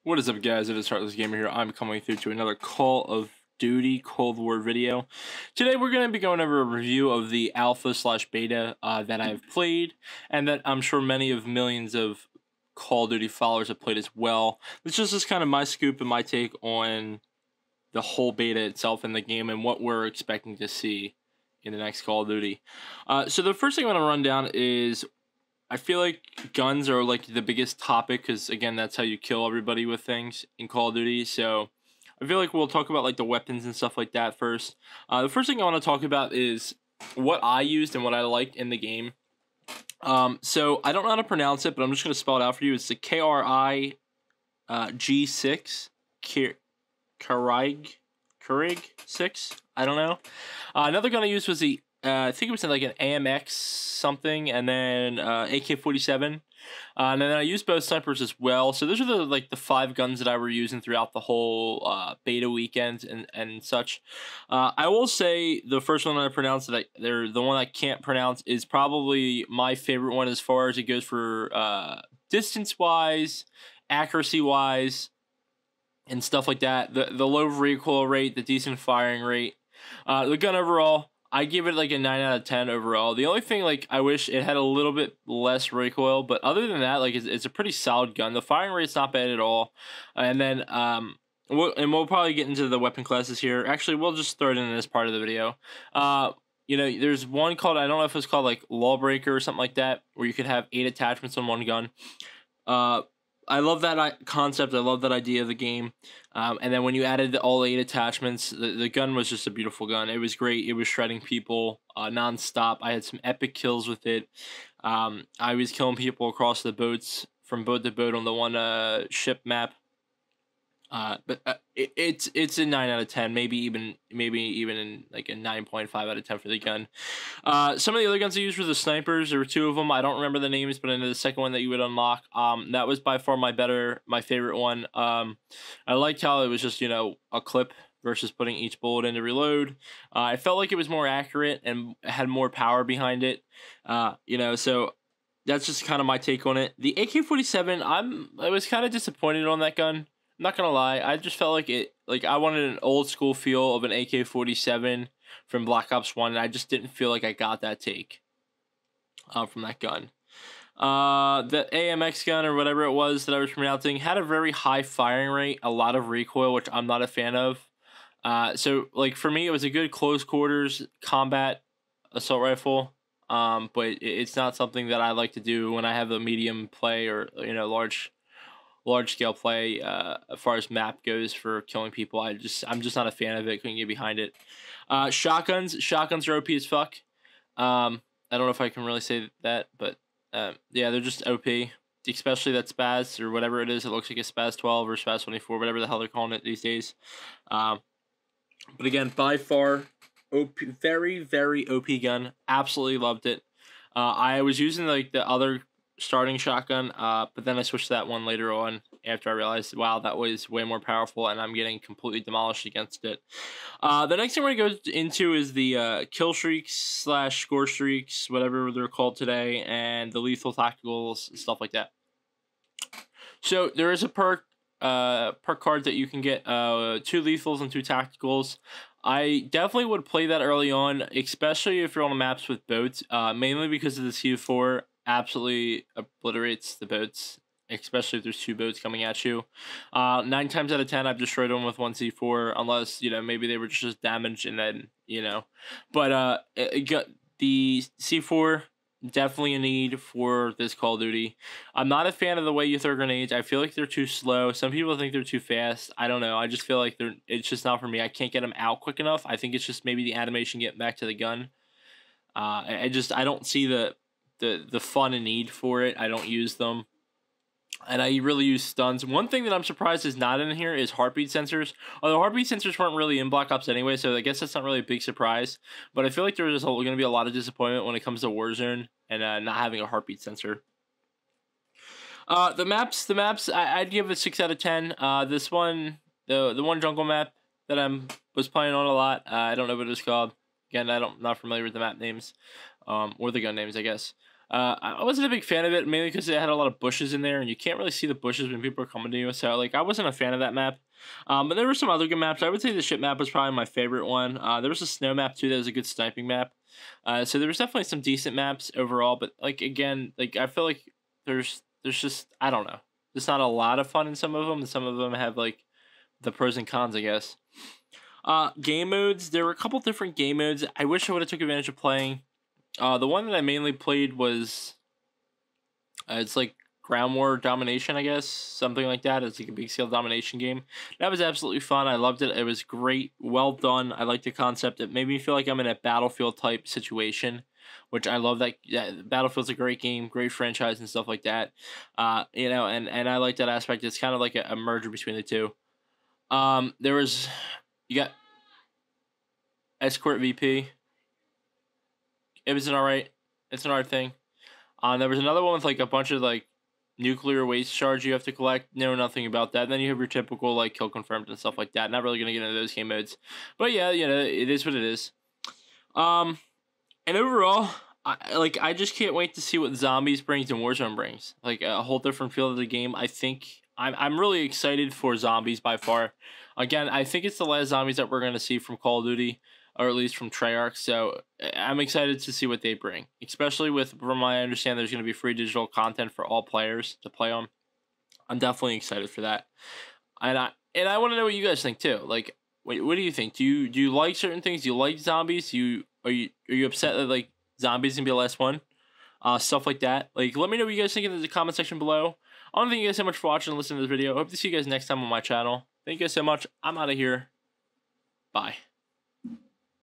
What is up, guys? It is Heartless Gamer here. I'm coming through to another Call of Duty Cold War video. Today we're going to be going over a review of the alpha/beta that I've played, and that I'm sure many of millions of Call of Duty followers have played as well. This is just kind of my scoop and my take on the whole beta itself in the game and what we're expecting to see in the next Call of Duty. So the first thing I want to run down is, I feel like guns are like the biggest topic because, again, that's how you kill everybody with things in Call of Duty. So I feel like we'll talk about like the weapons and stuff like that first. The first thing I want to talk about is what I used and what I liked in the game. So I don't know how to pronounce it, but I'm just going to spell it out for you. It's the KRI G6, Keurig 6. I don't know. Another gun I used was the I think it was like an AMX something, and then AK-47, and then I used both snipers as well. So those are the 5 guns that I were using throughout the whole beta weekend and such. I will say the first one that I pronounced that the one I can't pronounce is probably my favorite one as far as it goes for distance wise, accuracy wise, and stuff like that. The low recoil rate, the decent firing rate, the gun overall, I give it like a 9 out of 10 overall. The only thing, like, I wish it had a little bit less recoil, but other than that, like, it's a pretty solid gun. The firing rate's not bad at all. And then we'll probably get into the weapon classes here. Actually, we'll just throw it in this part of the video. You know, there's one called, I don't know if it's called like Lawbreaker or something like that, where you could have 8 attachments on one gun. I love that concept. I love that idea of the game. And then when you added all 8 attachments, the gun was just a beautiful gun. It was great. It was shredding people nonstop. I had some epic kills with it. I was killing people across the boats, from boat to boat on the one ship map. But it's a 9 out of 10, maybe even in like a 9.5 out of 10 for the gun. Some of the other guns I used were the snipers. There were 2 of them. I don't remember the names, but I know the second one that you would unlock. That was by far my favorite one. I liked how it was just, you know, a clip versus putting each bullet in to reload. I felt like it was more accurate and had more power behind it. You know, so that's just kind of my take on it. The AK-47, I was kind of disappointed on that gun. I'm not gonna lie, I just felt like I wanted an old school feel of an AK-47 from Black Ops 1, and I just didn't feel like I got that take from that gun. The AMX gun, or whatever it was that I was pronouncing, had a very high firing rate, a lot of recoil, which I'm not a fan of. So, like, for me, it was a good close quarters combat assault rifle, but it's not something that I like to do when I have a medium play or, you know, large scale play as far as map goes for killing people. I'm just not a fan of it. Couldn't get behind it. Shotguns are OP as fuck. I don't know if I can really say that, but yeah, they're just OP. Especially that Spaz or whatever it is. It looks like a Spaz 12 or Spaz 24, whatever the hell they're calling it these days. But again, by far, OP, very, very OP gun. Absolutely loved it. I was using like the other starting shotgun, but then I switched to that one later on after I realized, wow, that was way more powerful, and I'm getting completely demolished against it. The next thing we're going to go into is the Killstreaks / Score Streaks, whatever they're called today, and the lethal tacticals, stuff like that. So there is a perk card that you can get 2 lethals and 2 tacticals. I definitely would play that early on, especially if you're on the maps with boats, mainly because of the C4 absolutely obliterates the boats, especially if there's 2 boats coming at you. 9 times out of 10, I've destroyed them with 1 C4, unless, you know, maybe they were just damaged and then, you know. But the C4, definitely a need for this Call of Duty. I'm not a fan of the way you throw grenades. I feel like they're too slow. Some people think they're too fast. I don't know. I just feel like it's just not for me. I can't get them out quick enough. I think it's just maybe the animation getting back to the gun. I don't see the fun and need for it. I don't use them, and I really use stuns. One thing that I'm surprised is not in here is heartbeat sensors. Although heartbeat sensors weren't really in Black Ops anyway, so I guess that's not really a big surprise. But I feel like there's going to be a lot of disappointment when it comes to Warzone and not having a heartbeat sensor. The maps, I'd give it 6 out of 10. This one, the one jungle map that was playing on a lot. I don't know what it's called. Again, I'm not familiar with the map names, or the gun names, I guess. I wasn't a big fan of it, mainly because it had a lot of bushes in there, and you can't really see the bushes when people are coming to you. So, like, I wasn't a fan of that map. But there were some other good maps. I would say the ship map was probably my favorite one. There was a snow map, too, that was a good sniping map. So there was definitely some decent maps overall. But, like, again, like, I feel like there's just, I don't know. There's not a lot of fun in some of them, and some of them have, like, the pros and cons, I guess. Game modes. There were a couple different game modes. I wish I would have took advantage of playing. The one that I mainly played was, it's like ground war domination, I guess, something like that. It's like a big scale domination game. That was absolutely fun. I loved it. It was great, well done. I liked the concept. It made me feel like I'm in a Battlefield type situation, which I love. That Battlefield's a great game, great franchise and stuff like that. You know, and I like that aspect. It's kind of like a merger between the two. There was, you got Escort VP. It was it's an alright thing. There was another one with like a bunch of like nuclear waste shards you have to collect. Know nothing about that. And then you have your typical like kill confirmed and stuff like that. Not really gonna get into those game modes, but yeah, you know, it is what it is. And overall, I just can't wait to see what Zombies brings and Warzone brings. Like a whole different feel of the game. I think I'm really excited for Zombies by far. Again, I think it's the last Zombies that we're gonna see from Call of Duty, or at least from Treyarch, so I'm excited to see what they bring. Especially with, from what I understand, there's going to be free digital content for all players to play on. I'm definitely excited for that. And I want to know what you guys think too. Like, what do you think? Do you like certain things? Do you like zombies? Are you upset that like Zombies gonna be the last one? Stuff like that. Like, let me know what you guys think in the comment section below. I want to thank you guys so much for watching and listening to this video. I hope to see you guys next time on my channel. Thank you guys so much. I'm out of here. Bye.